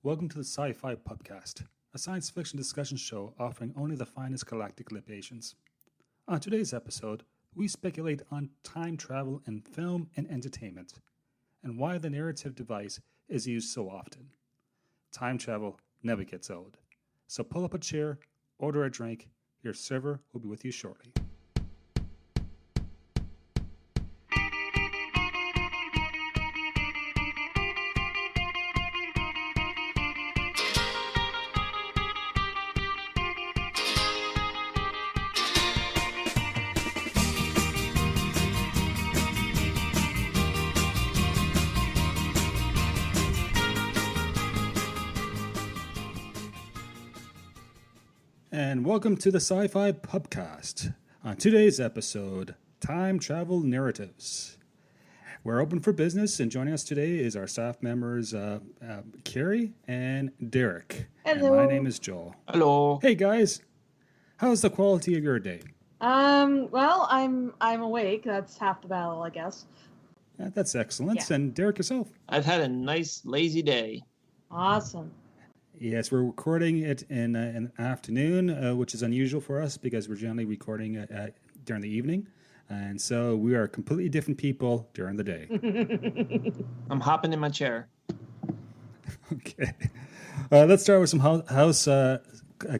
Welcome to the SciFi Pubcast, a science fiction discussion show offering only the finest galactic libations. On today's episode, we speculate on time travel in film and entertainment, and why the narrative device is used so often. Time travel never gets old. So pull up a chair, order a drink, your server will be with you shortly. And welcome to the SciFi Pubcast. On today's episode, Time Travel Narratives. We're open for business, and joining us today is our staff members, Keri and Derek. Hello. And my name is Joel. Hello. Hey guys, how's the quality of your day? Well, I'm awake. That's half the battle, I guess. That's excellent. Yeah. And Derek, yourself? I've had a nice lazy day. Awesome. Yes, we're recording it in an afternoon, which is unusual for us because we're generally recording during the evening. And so we are completely different people during the day. I'm hopping in my chair. Okay. Let's start with some house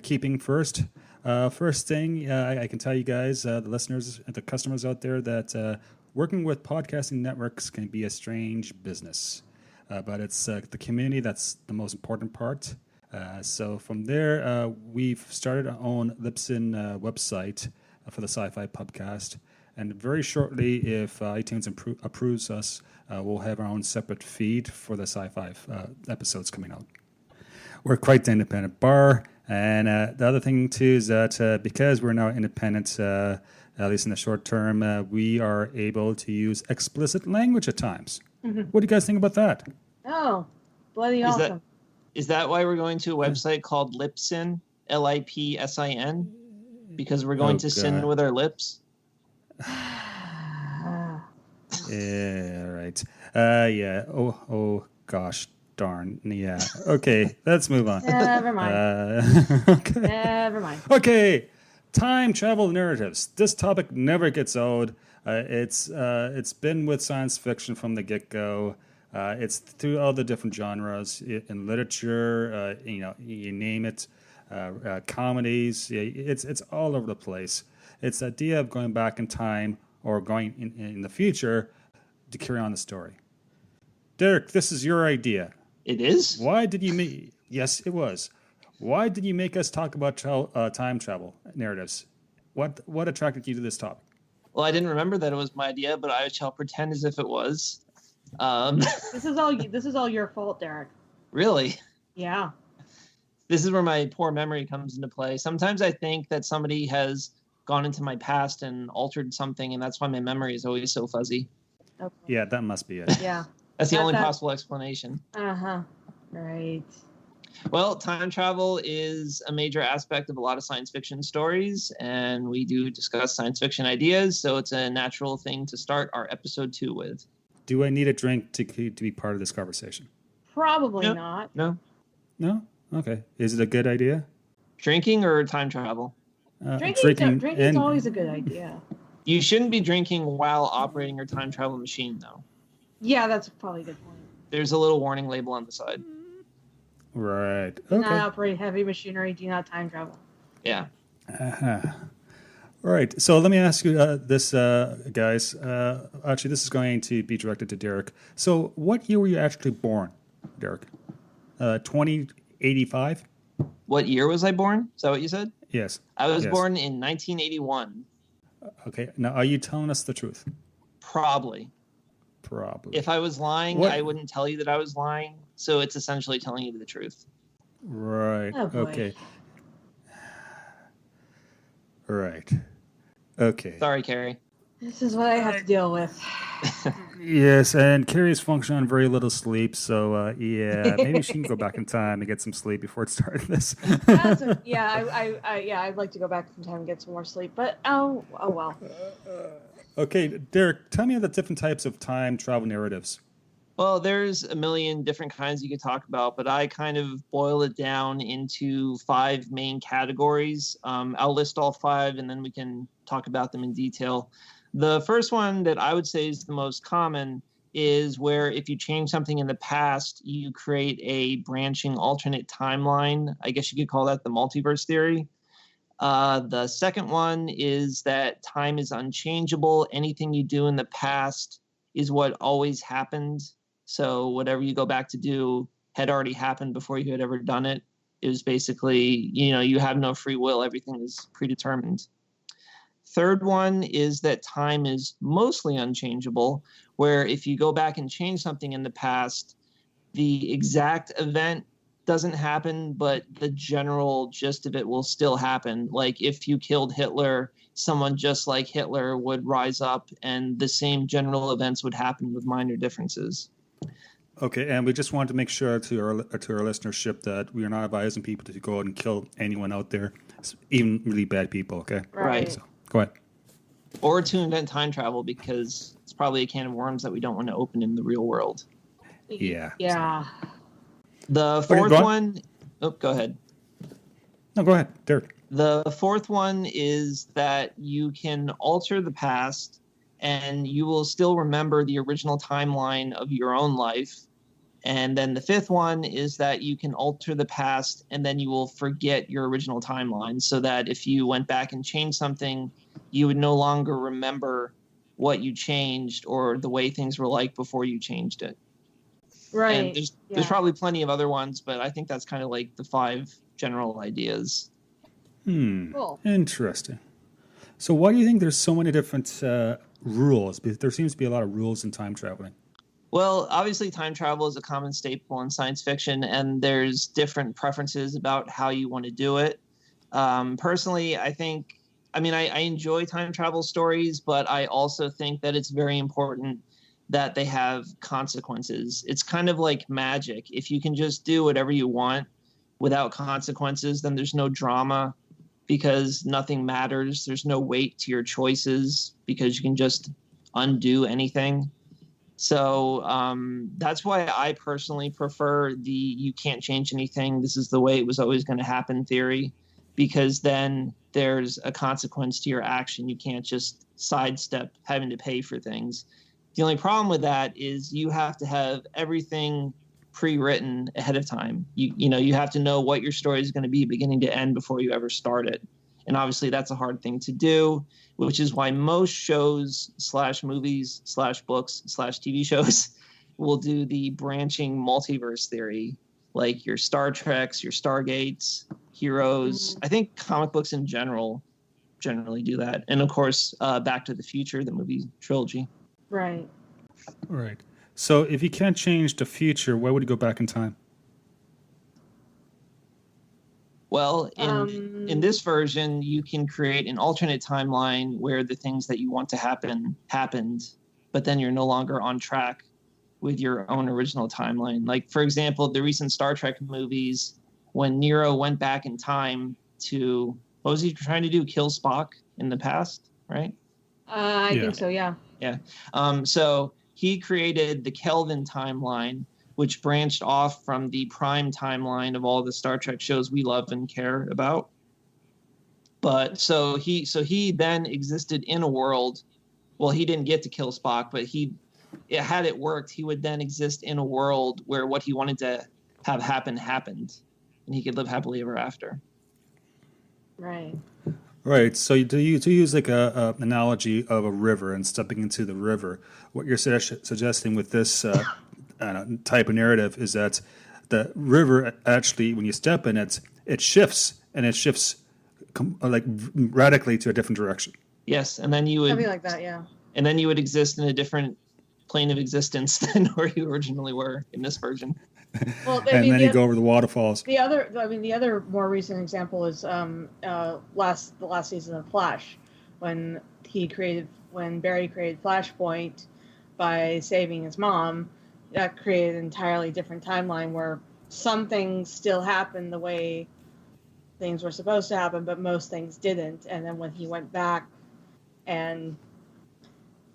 keeping first. First thing, I can tell you guys, the listeners, the customers out there, that working with podcasting networks can be a strange business. But it's the community that's the most important part. So from there, we've started our own Libsyn website for the SciFi Pubcast. And very shortly, if iTunes approves us, we'll have our own separate feed for the Sci-Fi episodes coming out. We're quite the independent bar. And the other thing, too, is that because we're now independent, at least in the short term, we are able to use explicit language at times. Mm-hmm. What do you guys think about that? Oh, bloody awesome. Is that why we're going to a website called Libsyn, Lipsin? Because we're going to sin with our lips? Yeah, right. Yeah. Oh, gosh darn. Yeah. Okay, let's move on. Never mind. Okay. Never mind. Okay. Time travel narratives. This topic never gets old. It's been with science fiction from the get-go. It's through all the different genres in literature. You name it. Comedies. It's all over the place. It's the idea of going back in time or going in the future to carry on the story. Derek, this is your idea. It is? Why did you make? Yes, it was. Why did you make us talk about time travel narratives? What attracted you to this topic? Well, I didn't remember that it was my idea, but I shall pretend as if it was. This is all your fault, Derek. Really? Yeah. This is where my poor memory comes into play. Sometimes I think that somebody has gone into my past and altered something, and that's why my memory is always so fuzzy. Okay. Yeah, that must be it. Yeah. That's the only possible explanation. Uh-huh. Right. Well, time travel is a major aspect of a lot of science fiction stories, and we do discuss science fiction ideas, so it's a natural thing to start our episode 2 with. Do I need a drink to be part of this conversation? Probably not. No? No? Okay. Is it a good idea? Drinking or time travel? Drinking's always a good idea. You shouldn't be drinking while operating your time travel machine, though. Yeah, that's probably a good point. There's a little warning label on the side. Right. Do Okay. not operate heavy machinery. Do not time travel. Yeah. Uh-huh. All right. So let me ask you this, guys. Actually, this is going to be directed to Derek. So what year were you actually born, Derek? 2085? What year was I born? Is that what you said? Yes. I was born in 1981. Okay. Now, are you telling us the truth? Probably. If I was lying, I wouldn't tell you that I was lying. So it's essentially telling you the truth. Right. Oh, boy. Okay. Right. Okay. Sorry, Keri. This is what I have to deal with. Yes, and Keri's functioning on very little sleep, so yeah, maybe she can go back in time and get some sleep before it started this. I'd like to go back in time and get some more sleep, but oh well. Okay, Derek, tell me the different types of time travel narratives. Well, there's a million different kinds you could talk about, but I kind of boil it down into 5 main categories. I'll list all 5 and then we can talk about them in detail. The first one that I would say is the most common is where if you change something in the past, you create a branching alternate timeline. I guess you could call that the multiverse theory. The second one is that time is unchangeable. Anything you do in the past is what always happened. So whatever you go back to do had already happened before you had ever done it. It was basically, you have no free will. Everything is predetermined. Third one is that time is mostly unchangeable, where if you go back and change something in the past, the exact event doesn't happen, but the general gist of it will still happen. Like if you killed Hitler, someone just like Hitler would rise up and the same general events would happen with minor differences. Okay, and we just wanted to make sure to our listenership that we are not advising people to go out and kill anyone out there, even really bad people, okay? Right. So, go ahead. Or to invent time travel, because it's probably a can of worms that we don't want to open in the real world. Yeah. Yeah. The fourth one... Oh, go ahead. No, go ahead, Derek. The fourth one is that you can alter the past and you will still remember the original timeline of your own life. And then the fifth one is that you can alter the past and then you will forget your original timeline, so that if you went back and changed something, you would no longer remember what you changed or the way things were like before you changed it. Right. And there's probably plenty of other ones, but I think that's kind of like the 5 general ideas. Cool. Interesting. So why do you think there's so many different rules? Because there seems to be a lot of rules in time traveling. Well, obviously time travel is a common staple in science fiction, and there's different preferences about how you want to do it. Personally, I enjoy time travel stories, but I also think that it's very important that they have consequences. It's kind of like magic. If you can just do whatever you want without consequences, then there's no drama because nothing matters. There's no weight to your choices because you can just undo anything. So that's why I personally prefer the you can't change anything, this is the way it was always going to happen theory, because then there's a consequence to your action. You can't just sidestep having to pay for things. The only problem with that is you have to have everything pre-written ahead of time. You have to know what your story is going to be beginning to end before you ever start it. And obviously that's a hard thing to do, which is why most shows / movies / books / TV shows will do the branching multiverse theory, like your Star Treks, your Stargates, Heroes. I think comic books in generally do that. And of course, Back to the Future, the movie trilogy. Right. Right. So if you can't change the future, why would you go back in time? Well, in this version, you can create an alternate timeline where the things that you want to happen happened, but then you're no longer on track with your own original timeline. Like, for example, the recent Star Trek movies, when Nero went back in time to, what was he trying to do? Kill Spock in the past, right? I think so, yeah. Yeah. So he created the Kelvin timeline, which branched off from the prime timeline of all the Star Trek shows we love and care about. But so he then existed in a world. Well, he didn't get to kill Spock, but had it worked, he would then exist in a world where what he wanted to have happen happened, and he could live happily ever after. Right. Right. So to use like a analogy of a river and stepping into the river, what you're suggesting with this type of narrative is that the river actually, when you step in it, it shifts, and it shifts like radically to a different direction. Yes, and then you would Something like that, yeah. And then you would exist in a different plane of existence than where you originally were in this version. Well, then you go over the waterfalls. The other more recent example is the last season of Flash, when Barry created Flashpoint by saving his mom. That created an entirely different timeline where some things still happened the way things were supposed to happen, but most things didn't. And then when he went back and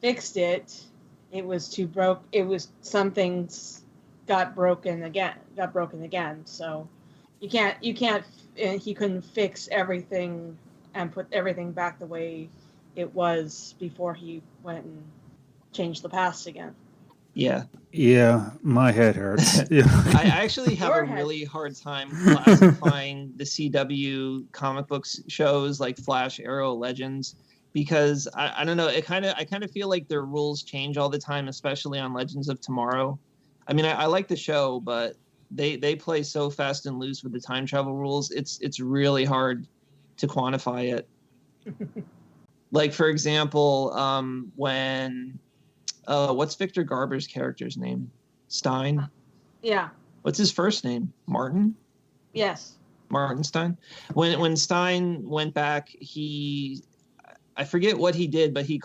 fixed it, It was too broke. It was some things got broken again. So you can't. He couldn't fix everything and put everything back the way it was before he went and changed the past again. Yeah. Yeah, my head hurts. Yeah. I actually have Your a head. really hard time classifying the CW comic books shows like Flash, Arrow, Legends, because I don't know. I kind of feel like their rules change all the time, especially on Legends of Tomorrow. I mean, I like the show, but they play so fast and loose with the time travel rules. It's really hard to quantify it. Like, for example, when what's Victor Garber's character's name? Stein. Yeah. What's his first name? Martin? Yes. Martin Stein. When Stein went back, I forget what he did, but he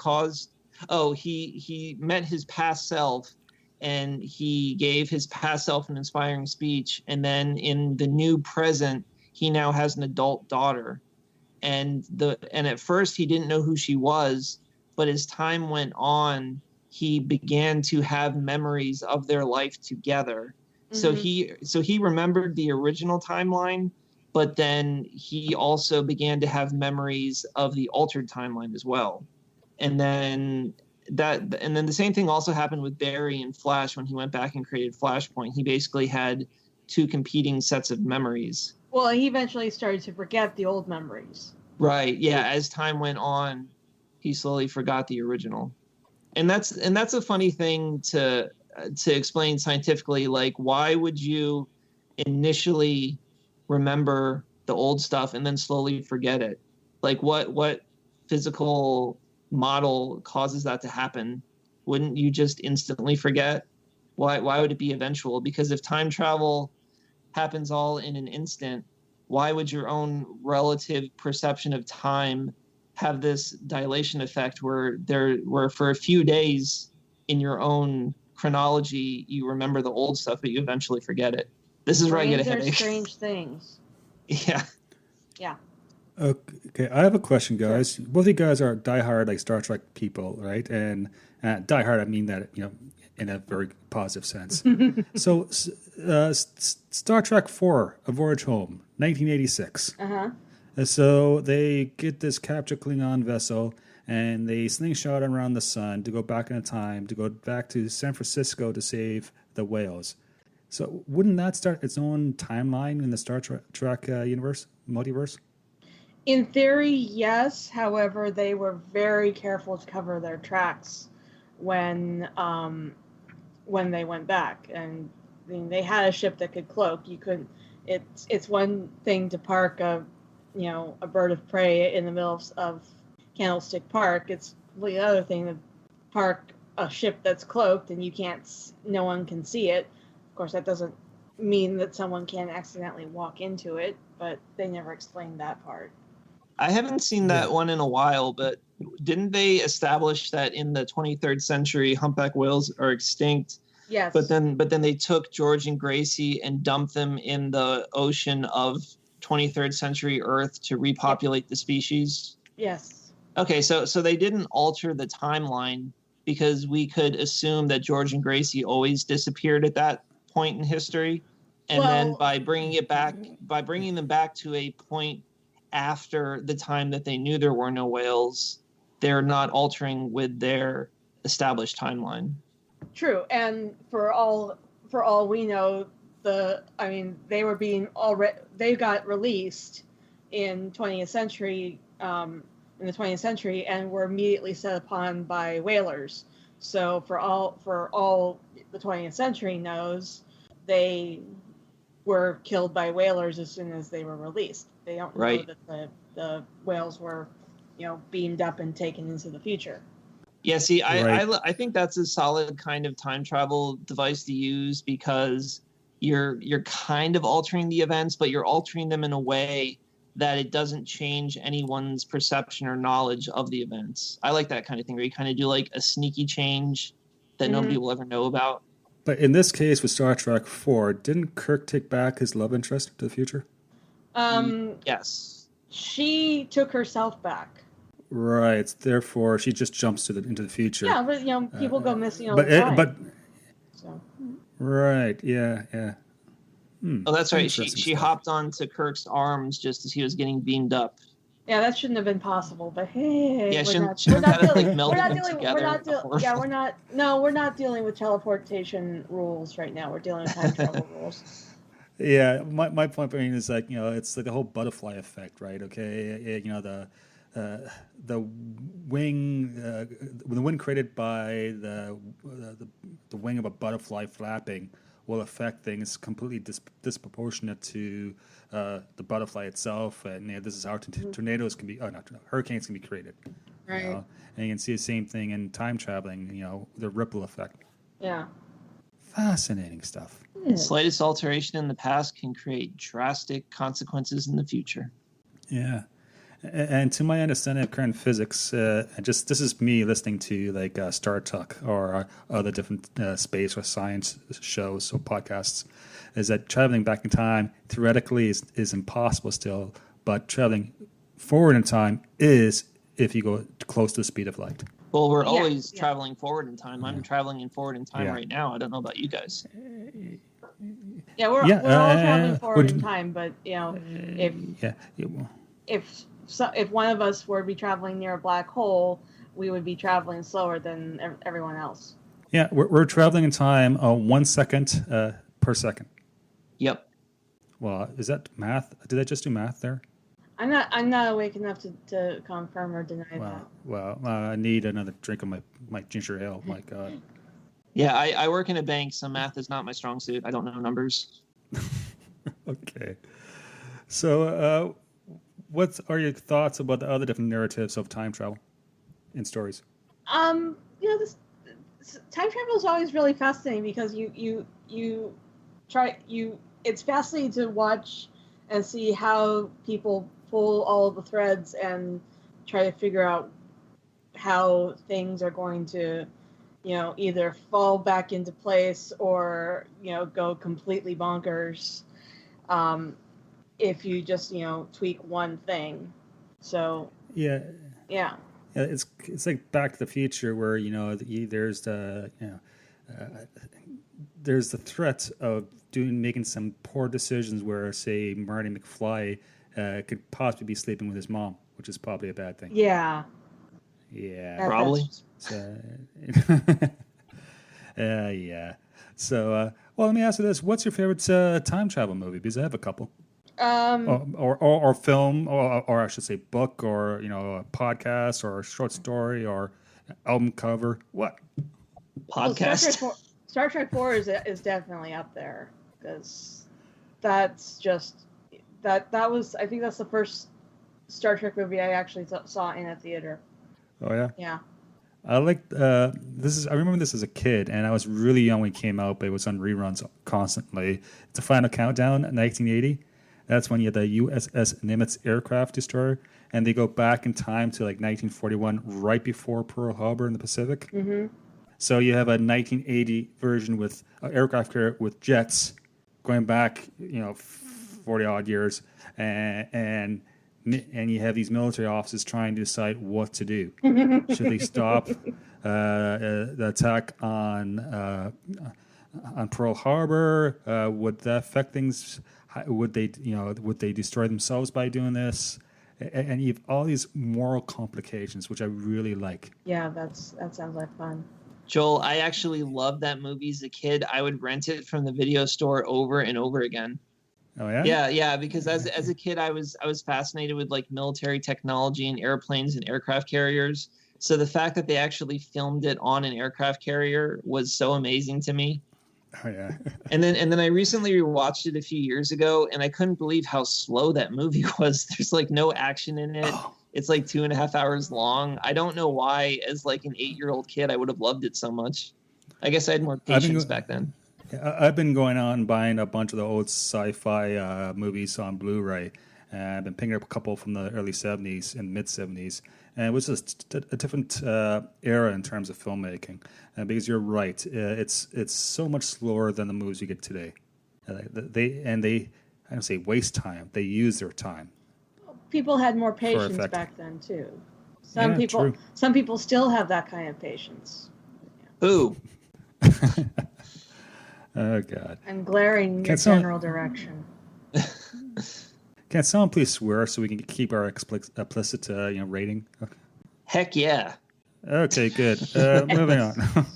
met his past self, and he gave his past self an inspiring speech, and then in the new present, he now has an adult daughter. And at first he didn't know who she was, but as time went on, he began to have memories of their life together. Mm-hmm. So he remembered the original timeline, but then he also began to have memories of the altered timeline as well. And then the same thing also happened with Barry and Flash when he went back and created Flashpoint. He basically had two competing sets of memories. Well, he eventually started to forget the old memories. Right. Yeah. As time went on, he slowly forgot the original. And that's a funny thing to explain scientifically. Like, why would you initially remember the old stuff and then slowly forget it? Like, what physical model causes that to happen? Wouldn't you just instantly forget? Why would it be eventual? Because if time travel happens all in an instant, why would your own relative perception of time have this dilation effect where for a few days in your own chronology you remember the old stuff but you eventually forget it? This is where I get a headache. Strange things. Yeah. Yeah. Okay, I have a question, guys. Sure. Both of you guys are diehard like Star Trek people, right? And diehard, I mean that in a very positive sense. So, Star Trek 4: A Voyage Home, 1986. So they get this captured Klingon vessel, and they slingshot around the sun to go back in time, to go back to San Francisco to save the whales. So wouldn't that start its own timeline in the Star Trek universe, multiverse? In theory, yes. However, they were very careful to cover their tracks when they went back, and I mean, they had a ship that could cloak. You couldn't. It's one thing to park a bird of prey in the middle of Candlestick Park. It's the other thing to park a ship that's cloaked and no one can see it. Of course, that doesn't mean that someone can't accidentally walk into it, but they never explained that part. I haven't seen that one in a while, but didn't they establish that in the 23rd century humpback whales are extinct? Yes. But then they took George and Gracie and dumped them in the ocean of 23rd century Earth to repopulate the species? Yes. Okay, so they didn't alter the timeline because we could assume that George and Gracie always disappeared at that point in history, and then by bringing them back to a point after the time that they knew there were no whales, they're not altering with their established timeline. True, and for all we know, they got released in 20th century in the 20th century and were immediately set upon by whalers. So for all the 20th century knows, they were killed by whalers as soon as they were released. They don't know that the whales were, beamed up and taken into the future. Yeah, see, I think that's a solid kind of time travel device to use because you're kind of altering the events, but you're altering them in a way that it doesn't change anyone's perception or knowledge of the events. I like that kind of thing where you kind of do like a sneaky change that nobody will ever know about. But in this case with Star Trek 4, didn't Kirk take back his love interest to the future? Yes. She took herself back. Right. Therefore, she just jumps into the future. Yeah, but people go missing all but the time. but So. right. Yeah. Yeah. Oh, that's right. Interesting She stuff. hopped onto Kirk's arms just as he was getting beamed up. Yeah, that shouldn't have been possible. But hey, Yeah, we're shouldn't- not shouldn't dealing. have, like, We're melded not them dealing. together. We're not dealing. Horrible. Yeah, we're not. No, we're not dealing with teleportation rules right now. We're dealing with time travel rules. Yeah, my point being is like it's like the whole butterfly effect, right? Okay, the wing the wing created by the wing of a butterfly flapping will affect things completely disproportionate to the butterfly itself, and this is how tornadoes can be, not hurricanes can be created, Right. And you can see the same thing in time traveling, the ripple effect. Yeah. Fascinating stuff. The slightest alteration in the past can create drastic consequences in the future. Yeah. And to my understanding of current physics, this is me listening to like Star Trek or other different space or science shows or podcasts, is that traveling back in time theoretically is impossible still, but traveling forward in time is if you go close to the speed of light. Well, we're always traveling forward in time. I'm Yeah. traveling forward in time Yeah. right now. I don't know about you guys. Yeah, we're all traveling forward in time, but if one of us were to be traveling near a black hole, we would be traveling slower than everyone else. Yeah, we're traveling in time 1 second per second. Yep. Well, is that math? Did I just do math there? I'm not awake enough to confirm or deny that. Well, I need another drink of my ginger ale. My God. Yeah, I work in a bank, so math is not my strong suit. I don't know numbers. Okay. So, what are your thoughts about the other different narratives of time travel in stories? This time travel is always really fascinating because it's fascinating to watch and see how people pull all of the threads and try to figure out how things are going to, either fall back into place or, go completely bonkers if you just, tweak one thing. So, Yeah. yeah. It's like Back to the Future, where there's the threat of making some poor decisions, where say Marty McFly could possibly be sleeping with his mom, which is probably a bad thing. Yeah. Yeah, Probably. So, yeah. So, well, let me ask you this: what's your favorite time travel movie? Because I have a couple. Or film, or I should say book, or a podcast, or a short story, or album cover. What? Podcast. Well, Star Trek 4 is definitely up there because that's just that was, I think that's the first Star Trek movie I actually saw in a theater. Oh yeah. Yeah. I like this is. I remember this as a kid, and I was really young when it came out, but it was on reruns constantly. It's a Final Countdown, 1980. That's when you had the USS Nimitz aircraft destroyer, and they go back in time to like 1941, right before Pearl Harbor in the Pacific. Mm-hmm. So you have a 1980 version with aircraft carrier with jets going back, 40 odd years, and you have these military officers trying to decide what to do. Should they stop the attack on Pearl Harbor? Would that affect things? Would they destroy themselves by doing this? And you have all these moral complications, which I really like. Yeah, that sounds like fun. Joel, I actually loved that movie as a kid. I would rent it from the video store over and over again. Oh yeah? Yeah, because as a kid I was fascinated with like military technology and airplanes and aircraft carriers. So the fact that they actually filmed it on an aircraft carrier was so amazing to me. Oh yeah. And then I recently rewatched it a few years ago, and I couldn't believe how slow that movie was. There's like no action in it. Oh. It's like 2.5 hours long. I don't know why, as like an 8-year-old kid, I would have loved it so much. I guess I had more patience back then. I've been going out and buying a bunch of the old sci-fi movies on Blu-ray. I've been picking up a couple from the early 70s and mid-70s. And it was just a different era in terms of filmmaking. Because you're right, it's so much slower than the movies you get today. They I don't say waste time. They use their time. People had more patience back then too. Some Yeah, true. some people still have that kind of patience. Ooh. Oh God. I'm glaring in your general direction. Can someone please swear so we can keep our explicit rating? Heck yeah. Okay, good. Moving on.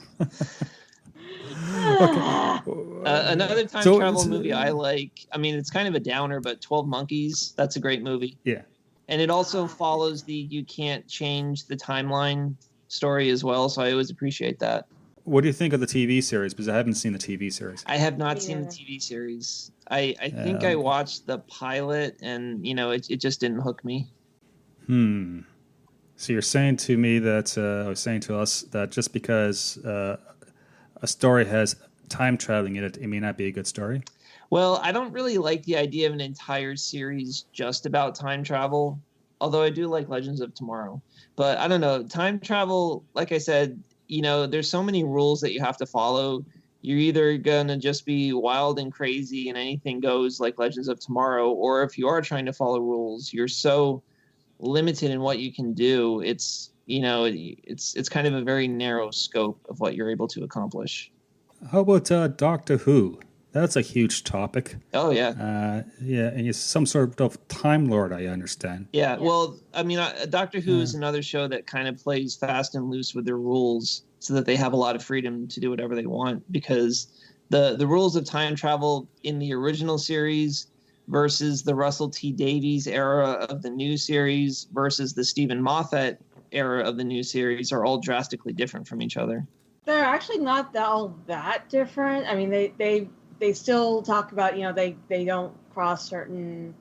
Another time travel movie I like, I mean, it's kind of a downer, but 12 Monkeys, that's a great movie. Yeah. And it also follows the you can't change the timeline story as well, so I always appreciate that. What do you think of the TV series? Because I haven't seen the TV series. I have not seen the TV series. I think I watched the pilot, and it just didn't hook me. So you're saying to me that I was saying to us that just because a story has time traveling in it, it may not be a good story? Well, I don't really like the idea of an entire series just about time travel, although I do like Legends of Tomorrow. But I don't know, time travel, like I said, there's so many rules that you have to follow. You're either going to just be wild and crazy and anything goes like Legends of Tomorrow, or if you are trying to follow rules, you're so limited in what you can do. It's kind of a very narrow scope of what you're able to accomplish. How about Doctor Who? That's a huge topic. Oh, yeah. Yeah, and he's some sort of Time Lord, I understand. Yeah, well, I mean, Doctor Who is another show that kind of plays fast and loose with their rules so that they have a lot of freedom to do whatever they want, because the rules of time travel in the original series versus the Russell T Davies era of the new series versus the Stephen Moffat era of the new series are all drastically different from each other. They're actually not all that different. I mean, they still talk about, they don't cross certain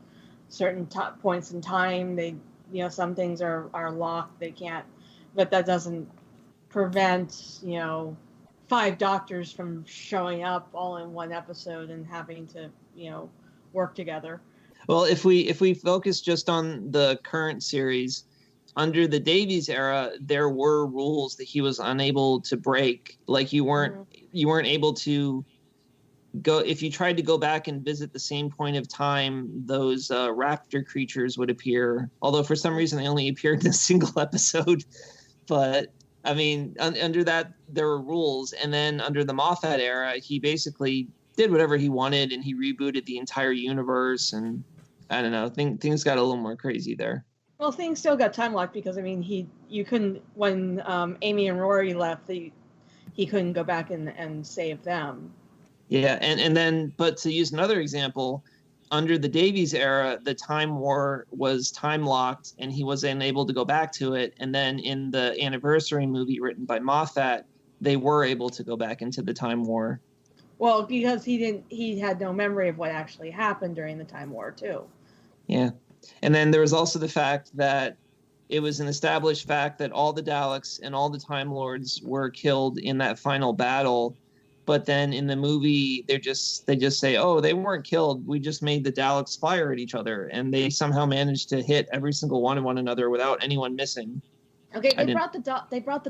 points in time. They, some things are locked. They can't, but that doesn't prevent, 5 doctors from showing up all in one episode and having to, work together. Well, if we focus just on the current series, under the Davies era, there were rules that he was unable to break. Like you weren't able to go, if you tried to go back and visit the same point of time, those raptor creatures would appear. Although for some reason they only appeared in a single episode. But I mean, under that there were rules, and then under the Moffat era, he basically did whatever he wanted, and he rebooted the entire universe. And I don't know, things got a little more crazy there. Well, things still got time locked because, I mean, you couldn't, when Amy and Rory left, he couldn't go back and save them. Yeah, and then, but to use another example, under the Davies era, the Time War was time locked, and he was unable to go back to it. And then in the anniversary movie written by Moffat, they were able to go back into the Time War. Well, because he had no memory of what actually happened during the Time War too. Yeah. And then there was also the fact that it was an established fact that all the Daleks and all the Time Lords were killed in that final battle. But then in the movie, they just say, oh, they weren't killed. We just made the Daleks fire at each other. And they somehow managed to hit every single one of one another without anyone missing. Okay, they brought the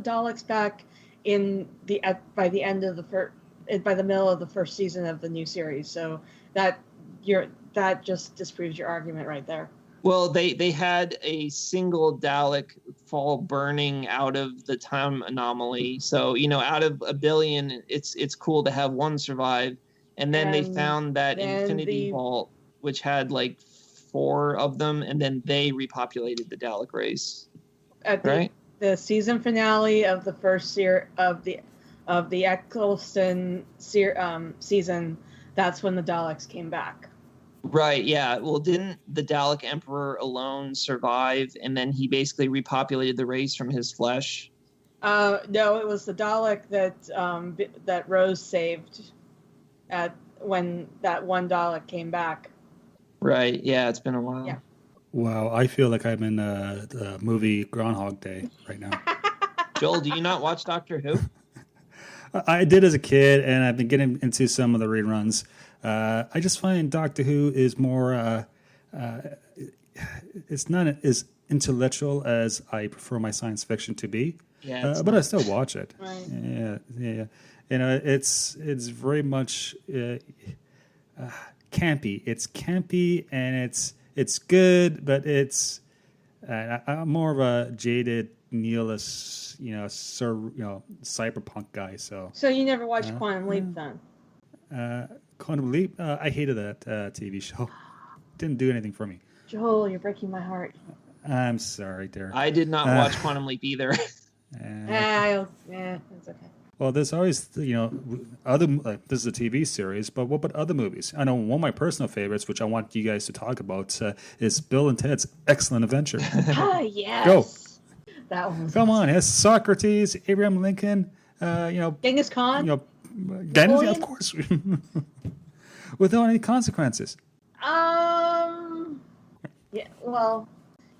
Daleks back by the middle of the first season of the new series. So that just disproves your argument right there. Well, they had a single Dalek fall burning out of the time anomaly. So, out of a billion, it's cool to have one survive. And then they found that Infinity Vault, which had like 4 of them, and then they repopulated the Dalek race. At right? The season finale of the first of the Eccleston season, that's when the Daleks came back. Right, yeah. Well, didn't the Dalek Emperor alone survive, and then he basically repopulated the race from his flesh? No, it was the Dalek that Rose saved when that one Dalek came back. Right, yeah, it's been a while. Yeah. Wow, I feel like I'm in the movie Groundhog Day right now. Joel, do you not watch Doctor Who? I did as a kid, and I've been getting into some of the reruns. I just find Doctor Who is more, it's not as intellectual as I prefer my science fiction to be. Yeah, but I still watch it. Right. Yeah. It's very much campy. It's campy, and it's good, but it's I'm more of a jaded nihilist, cyberpunk guy. So So you never watched Quantum Leap then? Quantum Leap, I hated that TV show. Didn't do anything for me. Joel, you're breaking my heart. I'm sorry, Derek. I did not watch Quantum Leap either. It's okay. Well, there's always, other. This is a TV series, but what about other movies? I know one of my personal favorites, which I want you guys to talk about, is Bill and Ted's Excellent Adventure. Yes. Go. That one. Come on, it's Socrates, Abraham Lincoln, Genghis Khan. Gandhi, of course, without any consequences. Yeah. Well.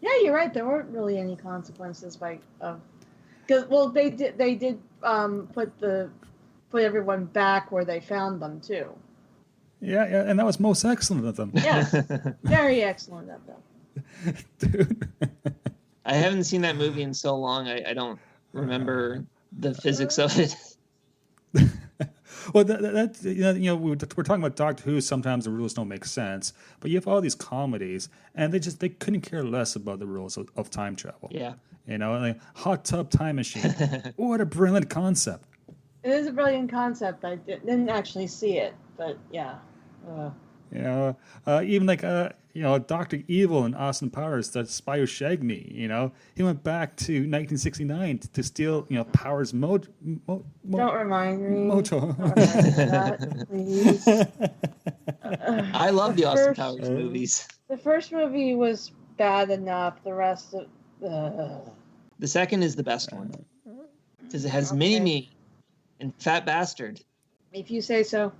Yeah, you're right. There weren't really any consequences because they did put everyone back where they found them too. Yeah, and that was most excellent of them. Yeah, very excellent of them. Dude. I haven't seen that movie in so long. I don't remember the physics of it. Well, we're talking about Doctor Who. Sometimes the rules don't make sense, but you have all these comedies, and they couldn't care less about the rules of time travel. Yeah. Like hot tub time machine. What a brilliant concept! It is a brilliant concept. I didn't actually see it, but yeah. Even like Dr. Evil in Austin Powers, the spy who shagged me. He went back to 1969 to steal Powers' Don't remind me. mojo. Don't remind me of that, please. I love the Austin Powers movies. The first movie was bad enough. The rest of The second is the best one because it has Mini-Me and Fat Bastard. if you say so.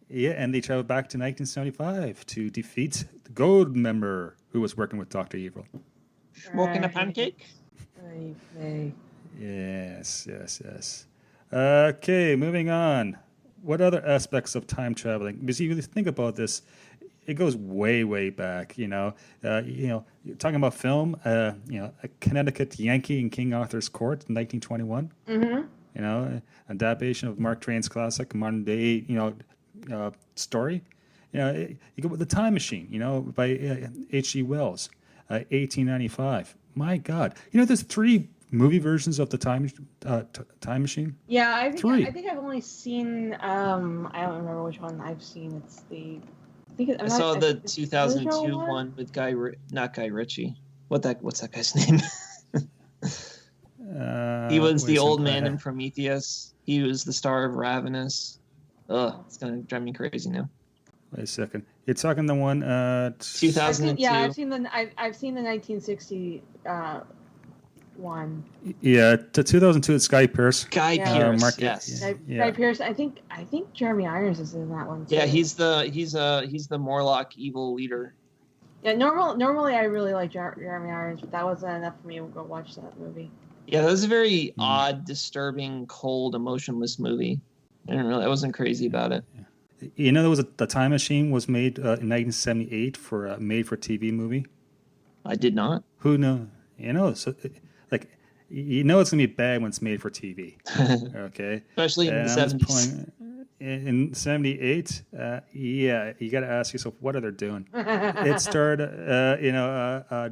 Yeah, and they traveled back to 1975 to defeat the Gold member who was working with Dr. Evil. Smoking a pancake? Yes. Okay, moving on. What other aspects of time traveling? Because you really think about this, it goes way, way back. You're talking about film. A Connecticut Yankee in King Arthur's Court, in 1921. Mm-hmm. Adaptation of Mark Twain's classic modern day, story. You go with The Time Machine, by H.G. Wells, 1895. My God, there's 3 movie versions of the Time Machine. Yeah, I Three. think I've only seen. I don't remember which one I've seen. It's the. I saw the 2002 one with not Guy Ritchie. What's that guy's name? He was the old man in Prometheus. He was the star of Ravenous. Ugh, it's gonna drive me crazy now. Wait a second. You're talking the one 2002. I've seen the 1960 one. Yeah, to 2002. It's Guy Pearce. Guy Pearce. Yes. Guy Pearce. I think Jeremy Irons is in that one too. Yeah, he's the Morlock evil leader. Yeah, normally I really like Jeremy Irons, but that wasn't enough for me to go watch that movie. Yeah, that was a very odd, disturbing, cold, emotionless movie. I wasn't crazy about it. There was The Time Machine was made in 1978 for a made-for-TV movie. I did not. Who knows? So it's gonna be bad when it's made for TV. Okay, Especially in the 70s. In 78, you got to ask yourself, what are they doing? It starred,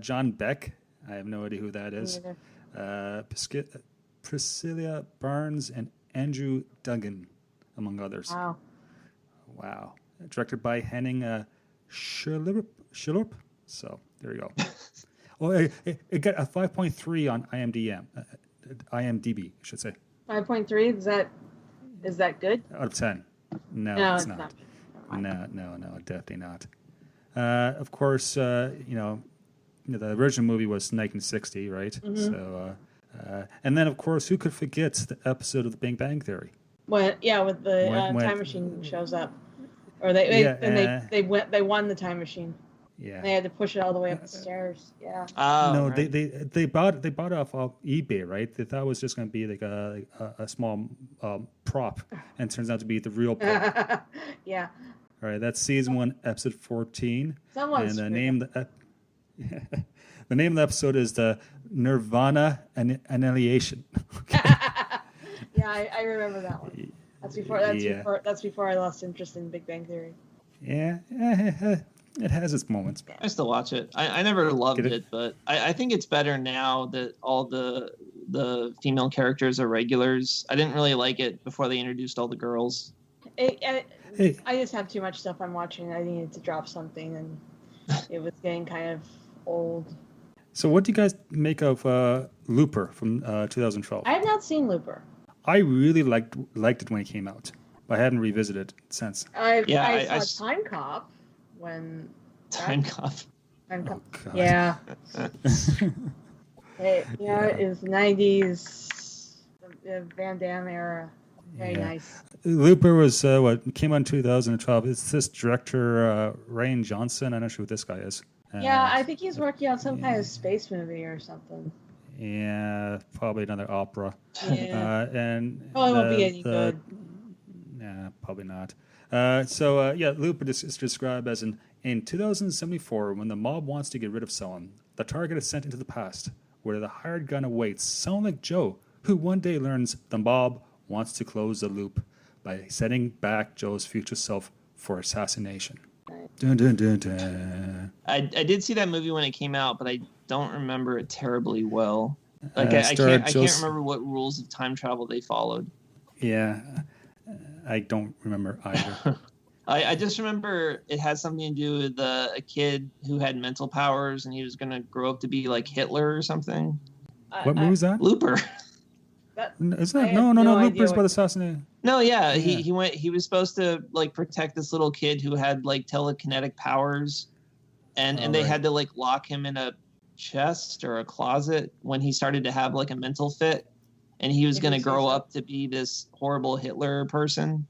John Beck. I have no idea who that is. Priscilla Barnes and Andrew Duggan, among others. Wow. Directed by Henning Schillerp. So there you go. Well, it got a 5.3 on IMDb, I should say. 5.3? Is that good? Out of 10. No, it's not. No, definitely not. Of course, the original movie was 1960, right? Mm-hmm. So, and then of course, who could forget the episode of The Big Bang Theory? With the time machine shows up, or they won the time machine. Yeah, they had to push it all the way up the stairs. Yeah. No, right. they bought it off of eBay, right? They thought it was just going to be like a small prop, and it turns out to be the real prop. Yeah. All right, that's season 1, episode 14. Someone's and the name of the episode is the Nirvana Annihilation. Yeah, I remember that one. That's before I lost interest in Big Bang Theory. Yeah. It has its moments. I still watch it. I never loved Get it, but I think it's better now that all the female characters are regulars. I didn't really like it before they introduced all the girls. I Hey, just have too much stuff I'm watching. I needed to drop something, and it was getting kind of old. so what do you guys make of Looper from 2012? I have not seen Looper. I really liked it when it came out, but I haven't revisited it since. I saw Time Cop when Time Cop. Time Cop. Oh, God. Yeah. It is 90s, the Van Damme era. Very nice. Looper was what came out in 2012. It's this director Rian Johnson. I'm not sure who this guy is. Yeah, I think he's working on some kind of space movie or something. Yeah, probably another opera. Yeah. And Probably won't be any good. Nah, probably not. Looper is described as in 2074, when the mob wants to get rid of someone, the target is sent into the past, where the hired gun awaits someone like Joe, who one day learns the mob wants to close the loop by setting back Joe's future self for assassination. Dun, dun, dun, dun. I did see that movie when it came out, but I don't remember it terribly well. Like I starred can't remember what rules of time travel they followed. Yeah, I don't remember either. I just remember it had something to do with a kid who had mental powers, and he was going to grow up to be like Hitler or something. What movie is that? Looper. Isn't that? I No, have no Looper's idea about what- assassination. No, yeah, he was supposed to like protect this little kid who had like telekinetic powers, and they had to like lock him in a chest or a closet when he started to have like a mental fit, and he was going to grow up to be this horrible Hitler person,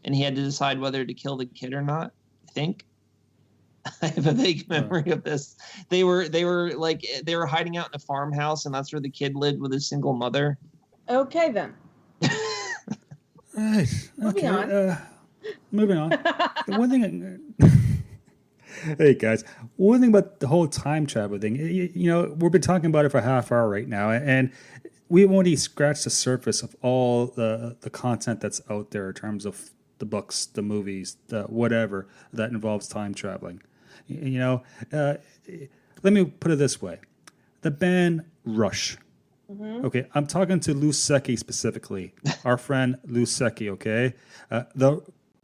and he had to decide whether to kill the kid or not. I think. I have a vague memory of this. They were hiding out in a farmhouse, and that's where the kid lived with his single mother. Okay, then. Right. Moving on. Moving on. The one thing. Hey guys, one thing about the whole time travel thing. We've been talking about it for a half hour right now, and we've only scratched the surface of all the content that's out there in terms of the books, the movies, the whatever that involves time traveling. Let me put it this way: the band Rush. Mm-hmm. Okay, I'm talking to Lou Secchi specifically, our friend Lou Secchi. Okay, the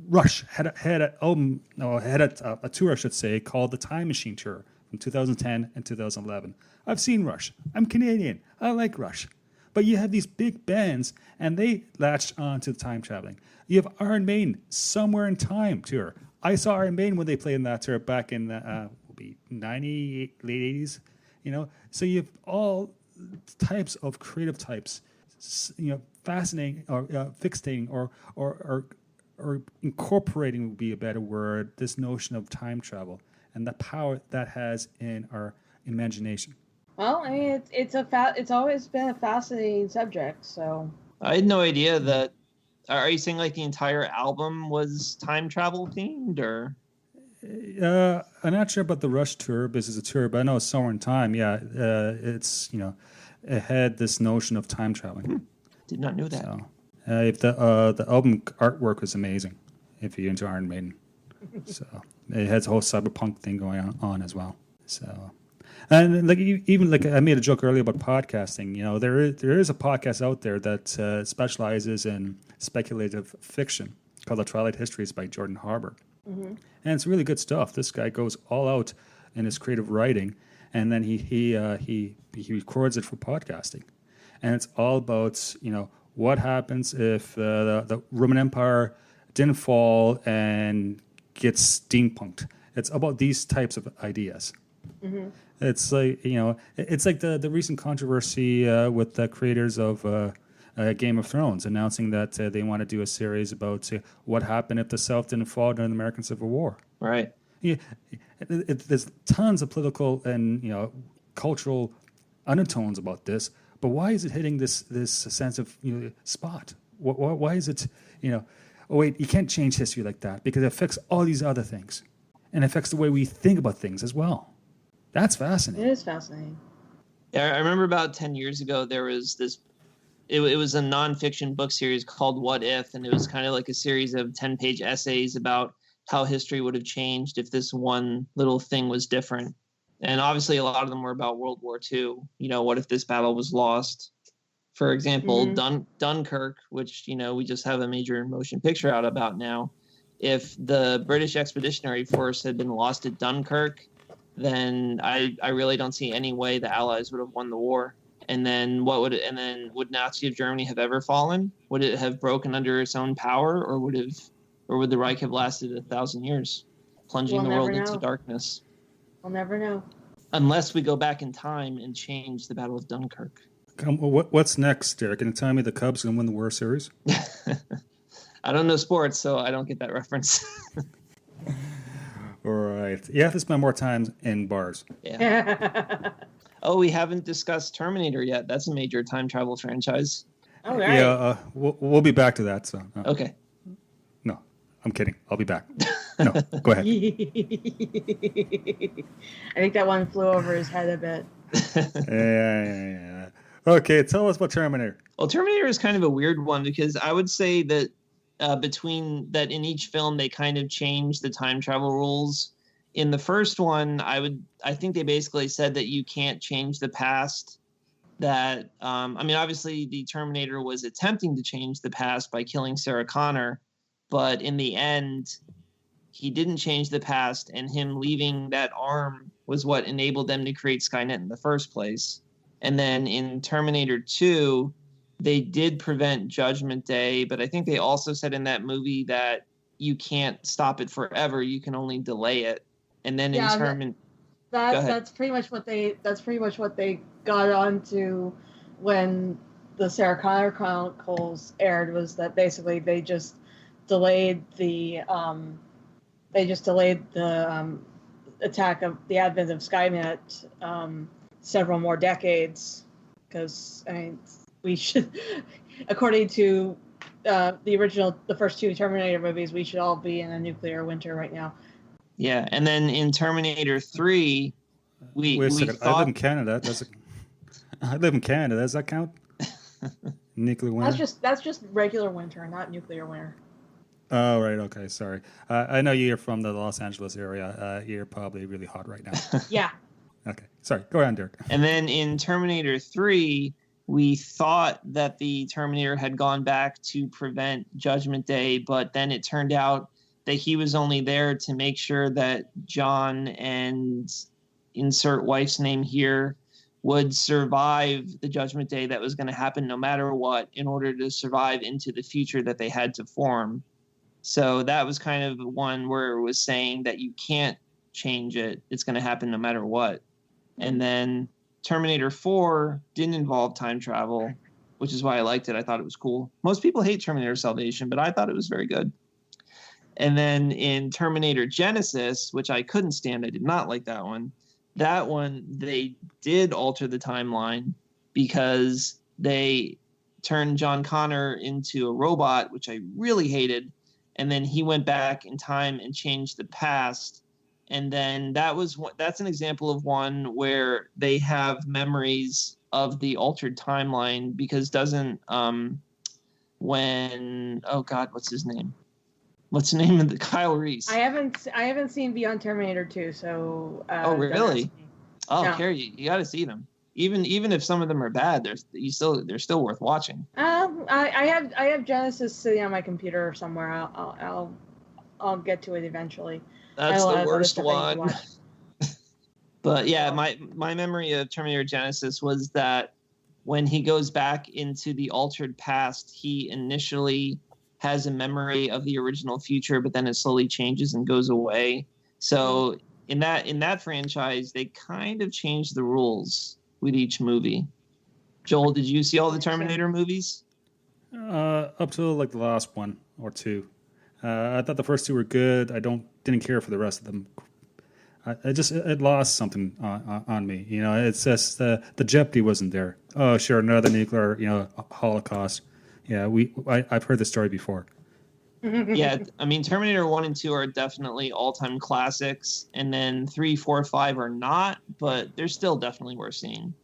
Rush had a tour, I should say, called the Time Machine Tour from 2010 and 2011. I've seen Rush. I'm Canadian. I like Rush. But you have these big bands, and they latched on to the time traveling. You have Iron Maiden, Somewhere in Time tour. I saw Iron Maiden when they played in that tour back in the 98, late 80s. So you have all types of creative types, fascinating or fixating or incorporating would be a better word, this notion of time travel and the power that has in our imagination. Well, I mean, it's always been a fascinating subject. So I had no idea that. Are you saying like the entire album was time travel themed, or? I'm not sure about the Rush tour. This is a tour, but I know it's Somewhere in Time. Yeah, it's it had this notion of time traveling. Did not know that. So, if the album artwork was amazing, if you're into Iron Maiden, so it has a whole cyberpunk thing going on as well. So, and like I made a joke earlier about podcasting. There is a podcast out there that specializes in speculative fiction called The Twilight Histories by Jordan Harbour. Mm-hmm. And it's really good stuff. This guy goes all out in his creative writing, and then he records it for podcasting. And it's all about what happens if the Roman Empire didn't fall and gets steampunked. It's about these types of ideas. Mm-hmm. It's like it's like the recent controversy with the creators of Game of Thrones announcing that they want to do a series about what happened if the South didn't fall during the American Civil War. Right. Yeah, there's tons of political and cultural undertones about this, but why is it hitting this sense of spot? Why is it oh wait, you can't change history like that because it affects all these other things, and it affects the way we think about things as well. That's fascinating. It is fascinating. Yeah, I remember about 10 years ago there was this. It was a nonfiction book series called What If, and it was kind of like a series of 10-page essays about how history would have changed if this one little thing was different. And obviously, a lot of them were about World War II. What if this battle was lost? For example, Dunkirk, which, we just have a major motion picture out about now. If the British Expeditionary Force had been lost at Dunkirk, then I really don't see any way the Allies would have won the war. And then would Nazi Germany have ever fallen? Would it have broken under its own power, or would the Reich have lasted 1,000 years, plunging the world into darkness? We'll never know. Unless we go back in time and change the Battle of Dunkirk. What's next, Derek? Can you tell me the Cubs going to win the World Series? I don't know sports, so I don't get that reference. All right. You have to spend more time in bars. Yeah. Oh, we haven't discussed Terminator yet. That's a major time travel franchise. All right. Yeah, we'll be back to that. So Okay. No, I'm kidding. I'll be back. No, go ahead. I think that one flew over his head a bit. Yeah. Okay, tell us about Terminator. Well, Terminator is kind of a weird one because I would say that between that in each film they kind of changed the time travel rules. In the first one, I think they basically said that you can't change the past. That obviously the Terminator was attempting to change the past by killing Sarah Connor, but in the end, he didn't change the past, and him leaving that arm was what enabled them to create Skynet in the first place. And then in Terminator 2, they did prevent Judgment Day, but I think they also said in that movie that you can't stop it forever, you can only delay it. And then that's pretty much what they got onto when the Sarah Connor Chronicles aired, was that basically they just delayed the attack of the advent of Skynet several more decades, because we should, according to the first two Terminator movies, we should all be in a nuclear winter right now. Yeah, and then in Terminator 3, Wait a second. I live in Canada. I live in Canada. Does that count? Nuclear winter? That's just regular winter, not nuclear winter. Oh, right. Okay. Sorry. I know you're from the Los Angeles area. You're probably really hot right now. Yeah. Okay. Sorry. Go ahead, Derek. And then in Terminator 3, we thought that the Terminator had gone back to prevent Judgment Day, but then it turned out that he was only there to make sure that John and insert wife's name here would survive the Judgment Day that was going to happen no matter what, in order to survive into the future that they had to form. So that was kind of one where it was saying that you can't change it. It's going to happen no matter what. And then Terminator 4 didn't involve time travel, which is why I liked it. I thought it was cool. Most people hate Terminator Salvation, but I thought it was very good. And then in Terminator Genesis, which I couldn't stand, I did not like that one. That one, they did alter the timeline because they turned John Connor into a robot, which I really hated. And then he went back in time and changed the past. And then that's an example of one where they have memories of the altered timeline, because doesn't what's his name? What's the name of the Kyle Reese? I haven't seen Beyond Terminator 2, so. Oh really? Oh, no. Keri, you got to see them. Even if some of them are bad, they're still worth watching. I have Genesis sitting on my computer somewhere. I'll get to it eventually. That's the worst one. But yeah, my memory of Terminator Genesis was that when he goes back into the altered past, he initially has a memory of the original future, but then it slowly changes and goes away. So in that franchise, they kind of changed the rules with each movie. Joel, did you see all the Terminator movies? Up to like the last one or two. I thought the first two were good. I didn't care for the rest of them. It lost something on me. It's just the jeopardy wasn't there. Oh, sure, another nuclear holocaust. Yeah, I've heard this story before. Yeah, Terminator 1 and 2 are definitely all-time classics, and then 3, 4, 5 are not, but they're still definitely worth seeing.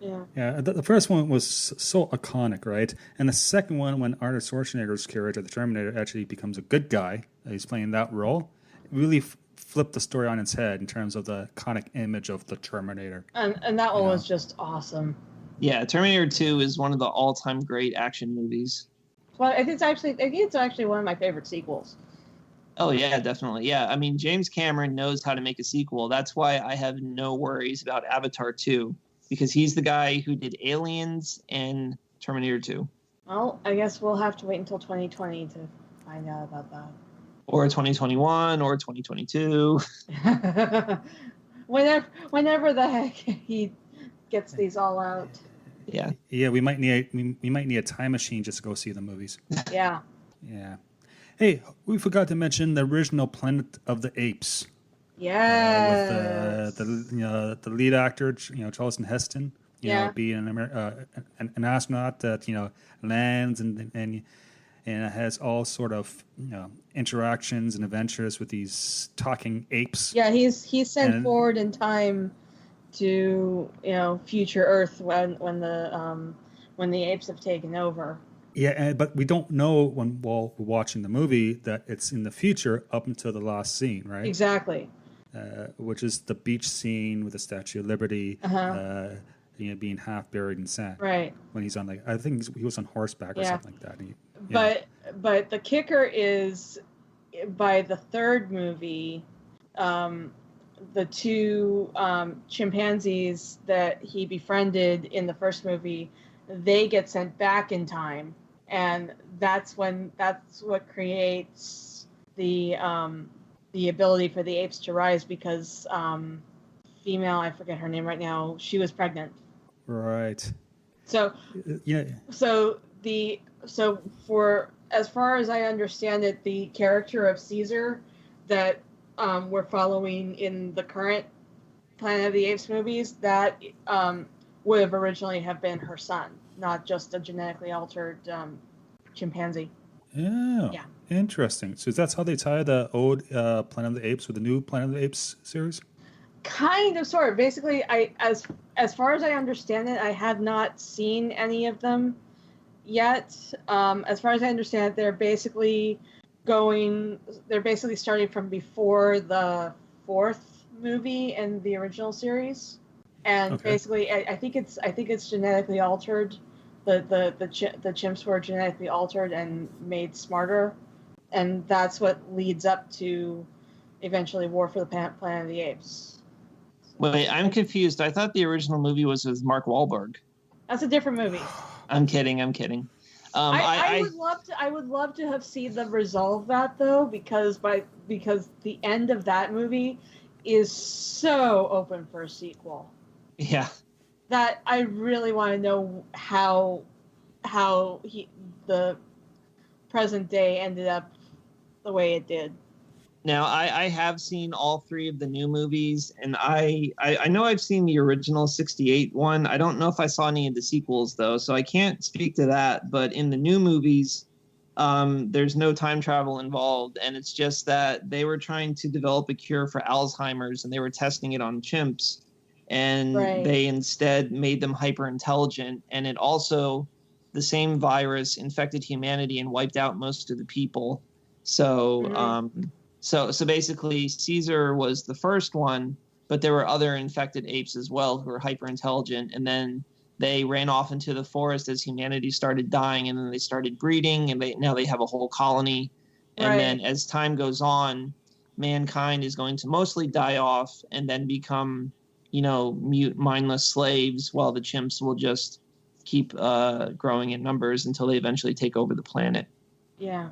Yeah. The first one was so iconic, right? And the second one, when Arnold Schwarzenegger's character, the Terminator, actually becomes a good guy, he's playing that role, really flipped the story on its head in terms of the iconic image of the Terminator. And that one was just awesome. Yeah, Terminator 2 is one of the all-time great action movies. Well, I think it's actually one of my favorite sequels. Oh yeah, definitely. Yeah, I mean James Cameron knows how to make a sequel. That's why I have no worries about Avatar 2, because he's the guy who did Aliens and Terminator 2. Well, I guess we'll have to wait until 2020 to find out about that. Or 2021 or 2022. Whenever the heck he gets these all out. Yeah. Yeah, we might need a time machine just to go see the movies. Yeah. Yeah. Hey, we forgot to mention the original Planet of the Apes. Yeah. With the lead actor, Charlton Heston, being an astronaut that lands and has all sort of interactions and adventures with these talking apes. Yeah, he's sent forward in time to future Earth when the apes have taken over. Yeah, but we don't know while we're watching the movie that it's in the future up until the last scene, right? Exactly. Which is the beach scene with the Statue of Liberty, being half buried in sand. Right. When he's on I think he was on horseback or something like that. But the kicker is, by the third movie, the two chimpanzees that he befriended in the first movie, they get sent back in time, and that's what creates the ability for the apes to rise, because female, I forget her name right now, she was pregnant. Right. So yeah. So for as far as I understand it, the character of Caesar that we're following in the current Planet of the Apes movies, that would have originally have been her son, not just a genetically altered chimpanzee. Yeah. Yeah. Interesting. So that's how they tie the old Planet of the Apes with the new Planet of the Apes series? Kind of, sort of. Basically, as far as I understand it, I have not seen any of them yet. As far as I understand it, they're basically starting from before the fourth movie in the original series, and basically, I think it's genetically altered. The chimps were genetically altered and made smarter, and that's what leads up to eventually War for the Planet of the Apes. Wait, I'm confused. I thought the original movie was with Mark Wahlberg. That's a different movie. I'm kidding. I would love to have seen them resolve that, though, because the end of that movie is so open for a sequel. Yeah. That I really want to know how the present day ended up the way it did. Now, I have seen all three of the new movies, and I know I've seen the original 68 one. I don't know if I saw any of the sequels, though, so I can't speak to that. But in the new movies, there's no time travel involved, and it's just that they were trying to develop a cure for Alzheimer's, and they were testing it on chimps, and they instead made them hyper-intelligent, and it also, the same virus infected humanity and wiped out most of the people. So, So basically, Caesar was the first one, but there were other infected apes as well who were hyper intelligent, and then they ran off into the forest as humanity started dying, and then they started breeding, and now they have a whole colony. And then as time goes on, mankind is going to mostly die off and then become, mute, mindless slaves, while the chimps will just keep growing in numbers until they eventually take over the planet. Yeah.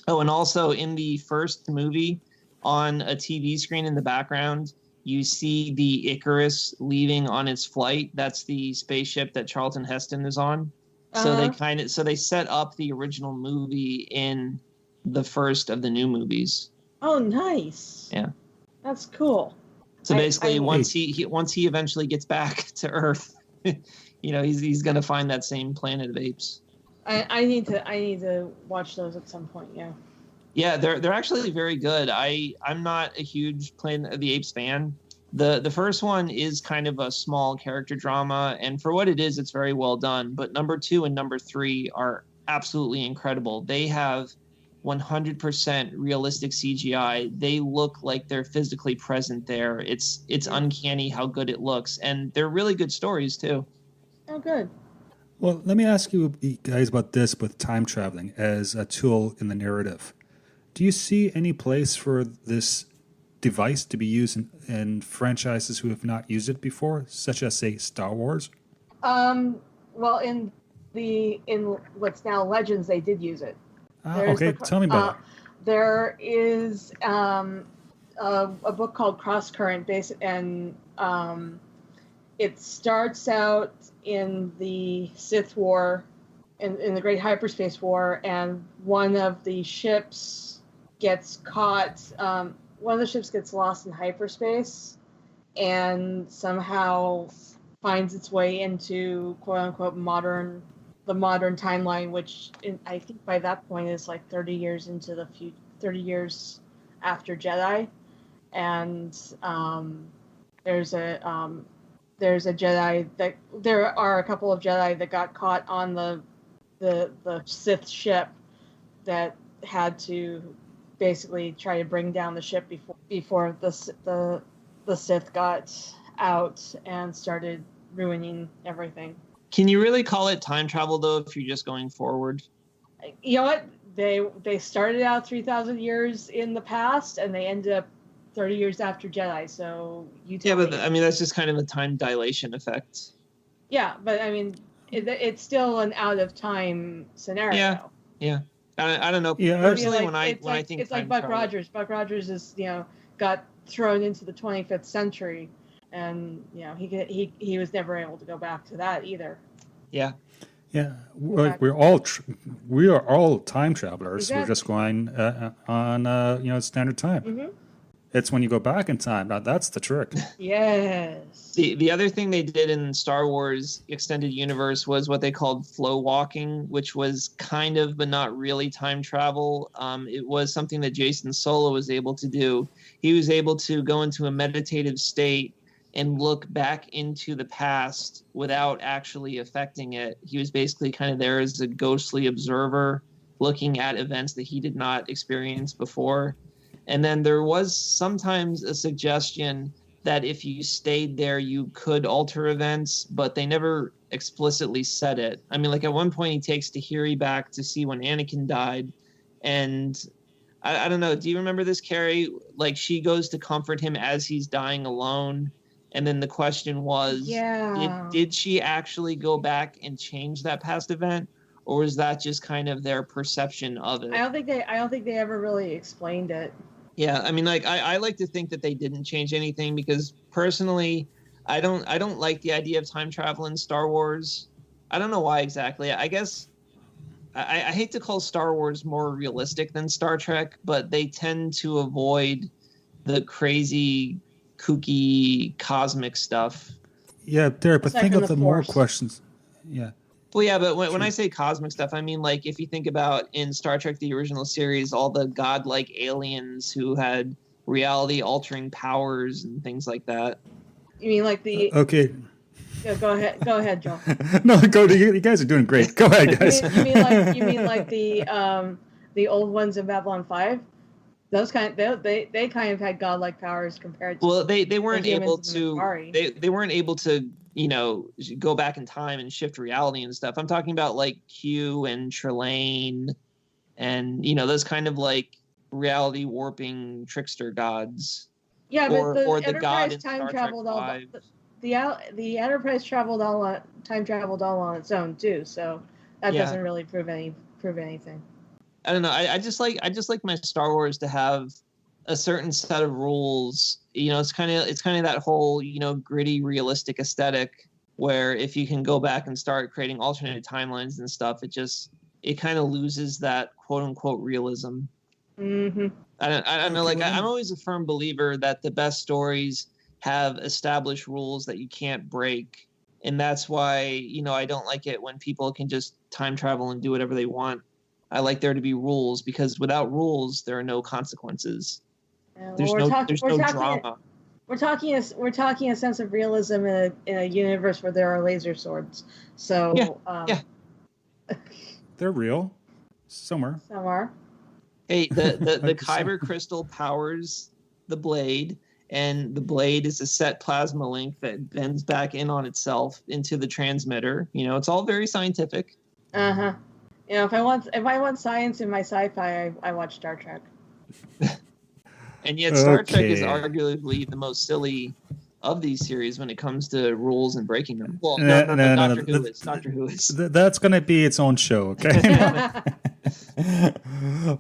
Oh, and also in the first movie, on a TV screen in the background, you see the Icarus leaving on its flight. That's the spaceship that Charlton Heston is on. So they set up the original movie in the first of the new movies. Oh, nice. Yeah. That's cool. So basically, once he eventually gets back to Earth, he's going to find that same Planet of Apes. I need to watch those at some point. Yeah. Yeah, they're actually very good. I'm not a huge Planet of the Apes fan. The first one is kind of a small character drama, and for what it is, it's very well done. But number 2 and number 3 are absolutely incredible. They have 100% realistic CGI. They look like they're physically present there. It's uncanny how good it looks, and they're really good stories too. Oh, good. Well, let me ask you guys about this with time traveling as a tool in the narrative. Do you see any place for this device to be used in franchises who have not used it before, such as, say, Star Wars? Well, in what's now Legends, they did use it. Okay, tell me about it. There is a book called Cross Current, and it starts out in the Sith War, in the Great Hyperspace War, and one of the ships gets caught. One of the ships gets lost in hyperspace, and somehow finds its way into "quote unquote" the modern timeline, which I think by that point is like 30 years into the 30 years after Jedi, and there's a Jedi that there are a couple of Jedi that got caught on the Sith ship that had to basically try to bring down the ship before the Sith got out and started ruining everything. Can you really call it time travel though if you're just going forward? You know what? They started out 3,000 years in the past and they ended up 30 years after Jedi. So you tell me. But I mean that's just kind of a time dilation effect. Yeah, but I mean it's still an out of time scenario. Yeah. I don't know. Yeah, personally, when I think it's like Buck Rogers. Buck Rogers is got thrown into the 25th century, and he was never able to go back to that either. Yeah. Yeah, we are all time travelers. Exactly. We're just going on standard time. Mm-hmm. It's when you go back in time. Now that's the trick. Yes. The other thing they did in Star Wars Extended Universe was what they called flow walking, which was kind of but not really time travel. It was something that Jason Solo was able to do. He was able to go into a meditative state and look back into the past without actually affecting it. He was basically kind of there as a ghostly observer looking at events that he did not experience before. And then there was sometimes a suggestion that if you stayed there, you could alter events, but they never explicitly said it. I mean, like at one point he takes Tahiri back to see when Anakin died. And I don't know, do you remember this, Keri? Like she goes to comfort him as he's dying alone. And then the question was, did she actually go back and change that past event? Or was that just kind of their perception of it? I don't think they ever really explained it. Yeah, I mean, like I like to think that they didn't change anything because personally, I don't like the idea of time travel in Star Wars. I don't know why exactly. I guess I hate to call Star Wars more realistic than Star Trek, but they tend to avoid the crazy, kooky, cosmic stuff. Yeah, there. But think of the more questions. Yeah. Well, yeah, but when I say cosmic stuff, I mean, like, if you think about in Star Trek, the original series, all the godlike aliens who had reality-altering powers and things like that. You mean like the... Okay. Yeah, go ahead, Joel. No, go. You guys are doing great. Go ahead, guys. You mean like the old ones in Babylon 5? Those they kind of had godlike powers compared to... Well, they weren't able to... They weren't able to... go back in time and shift reality and stuff. I'm talking about like Q and Trelane and, those kind of like reality warping trickster gods. Yeah, or but the the god Enterprise in time Star traveled Trek all 5. the Enterprise time traveled all on its own too, so that doesn't really prove anything. I don't know. I just like my Star Wars to have a certain set of rules. It's kind of that whole, gritty, realistic aesthetic where if you can go back and start creating alternate timelines and stuff, it kind of loses that quote unquote realism. Mm-hmm. I don't know. Like I'm always a firm believer that the best stories have established rules that you can't break. And that's why, I don't like it when people can just time travel and do whatever they want. I like there to be rules because without rules, there are no consequences. There's no drama. We're talking a sense of realism in a universe where there are laser swords. So yeah. They're real somewhere. Somewhere. Hey, the Kyber crystal powers the blade, and the blade is a set plasma link that bends back in on itself into the transmitter. It's all very scientific. Uh-huh. If I want science in my sci-fi, I watch Star Trek. And yet Star Trek is Okay. arguably the most silly of these series when it comes to rules and breaking them. Well, No, no, no, Doctor Who is. Doctor Who is. That's going to be its own show, okay?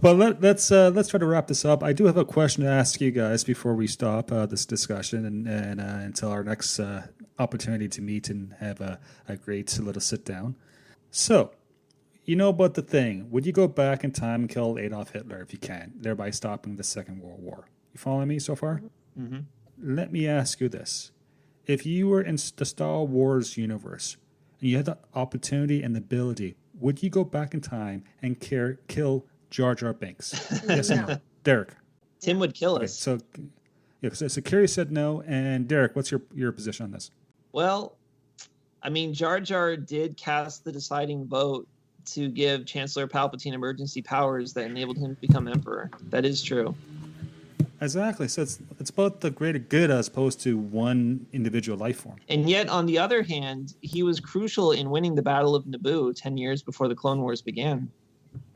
Well, let's try to wrap this up. I do have a question to ask you guys before we stop this discussion and until our next opportunity to meet and have a great little sit down. So, you know about the thing. Would you go back in time and kill Adolf Hitler if you can, thereby stopping the Second World War? You following me so far? Mm-hmm. Let me ask you this. If you were in the Star Wars universe and you had the opportunity and the ability, would you go back in time and kill Jar Jar Binks? Yes or no? Derek? Tim would kill Okay, us. so Keri said no. And Derek, what's your position on this? Well, I mean, Jar Jar did cast the deciding vote to give Chancellor Palpatine emergency powers that enabled him to become emperor. That is true. Exactly. So it's about the greater good as opposed to one individual life form. And yet, on the other hand, he was crucial in winning the Battle of Naboo 10 years before the Clone Wars began.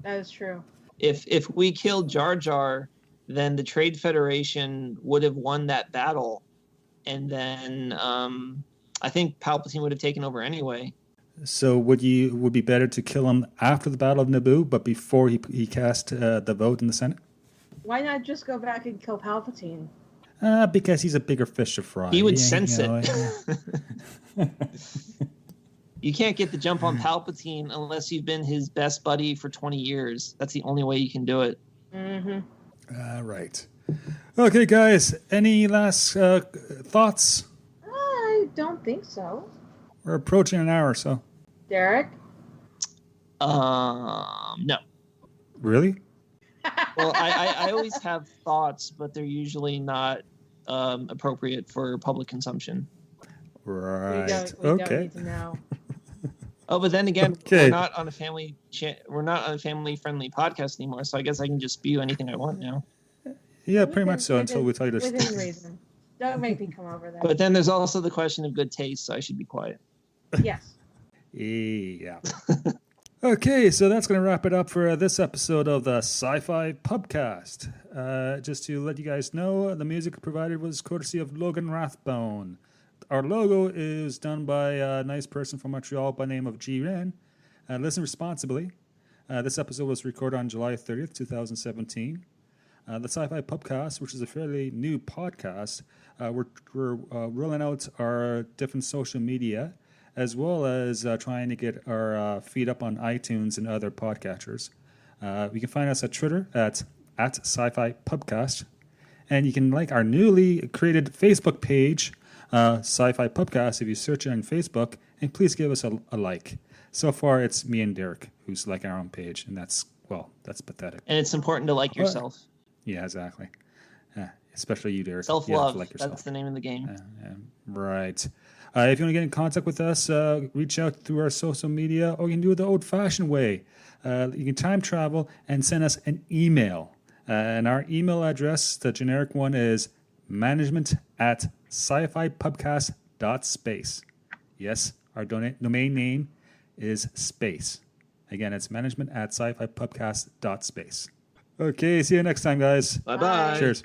That is true. If we killed Jar Jar, then the Trade Federation would have won that battle. And then I think Palpatine would have taken over anyway. So would be better to kill him after the Battle of Naboo, but before he cast the vote in the Senate? Why not just go back and kill Palpatine? Because he's a bigger fish to fry. He would sense it. You can't get the jump on Palpatine unless you've been his best buddy for 20 years. That's the only way you can do it. Mm-hmm. Right. Okay, guys. Any last thoughts? I don't think so. We're approaching an hour or so. Derek? No. Really? Well, I always have thoughts, but they're usually not appropriate for public consumption. Right. We don't need to know. Oh, but then again, Okay. we're not on a family friendly podcast anymore, so I guess I can just spew anything I want now. Yeah, pretty much so. Until we tell you this. Within reason. Don't make me come over there. But then there's also the question of good taste, so I should be quiet. Yes. Yeah. Okay, so that's going to wrap it up for this episode of the SciFi Pubcast. Just to let you guys know, the music provided was courtesy of Logan Rathbone. Our logo is done by a nice person from Montreal by the name of G. Ren. Listen responsibly. This episode was recorded on July 30th, 2017. The SciFi Pubcast, which is a fairly new podcast, we're rolling out our different social media, as well as trying to get our feed up on iTunes and other podcatchers. You can find us at Twitter at SciFi Pubcast, and you can like our newly created Facebook page, SciFi Pubcast, if you search it on Facebook, and please give us a like. So far, it's me and Derek who's liking our own page, and that's pathetic. And it's important to like yourself. Yeah, exactly. Especially you, Derek. Self-love. You have to like yourself. That's the name of the game. Right. If you want to get in contact with us, reach out through our social media, or you can do it the old-fashioned way. You can time travel and send us an email. And our email address, the generic one, is management@scifipubcast.space. Yes, our domain name is space. Again, it's management@scifipubcast.space. Okay, see you next time, guys. Bye-bye. Cheers.